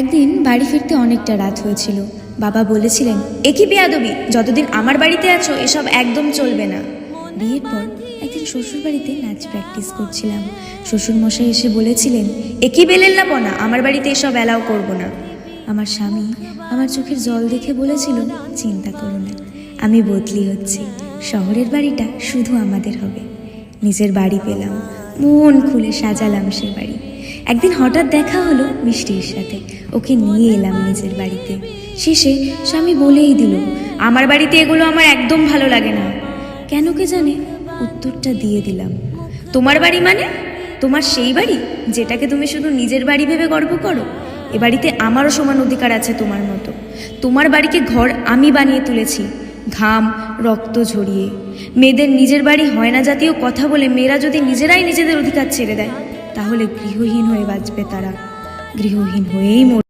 একদিন বাড়ি ফিরতে অনেকটা রাত হয়েছিল। বাবা বলেছিলেন, এ কি বেয়াদবি, যতদিন আমার বাড়িতে আছো এসব একদম চলবে না। বিয়ের পর একদিন শ্বশুর বাড়িতে নাচ প্র্যাকটিস করছিলাম। শ্বশুর মশাই এসে বলেছিলেন, এ কি বেলেল্লাপনা, আমার বাড়িতে এসব অ্যালাউ করবো না। আমার স্বামী আমার চোখের জল দেখে বলেছিল, চিন্তা করো না, আমি বদলি হচ্ছি, শহরের বাড়িটা শুধু আমাদের হবে। নিজের বাড়ি পেলাম, মন খুলে সাজালাম সে বাড়ি। একদিন হঠাৎ দেখা হলো মিষ্টির সাথে, ওকে নিয়ে এলাম নিজের বাড়িতে। শেষে স্বামী বলেই দিল, আমার বাড়িতে এগুলো আমার একদম ভালো লাগে না। কেন কে জানে উত্তরটা দিয়ে দিলাম, তোমার বাড়ি মানে তোমার সেই বাড়ি যেটাকে তুমি শুধু নিজের বাড়ি ভেবে গর্ব করো। এ বাড়িতে আমারও সমান অধিকার আছে তোমার মতো। তোমার বাড়িকে ঘর আমি বানিয়ে তুলেছি, ঘাম রক্ত ঝরিয়ে। মেয়েদের নিজের বাড়ি হয় না জাতীয় কথা বলে মেয়েরা যদি নিজেরাই নিজেদের অধিকার ছেড়ে দেয়, তাহলে গৃহহীন হয়ে বাঁচবে তারা, গৃহহীন হয়েই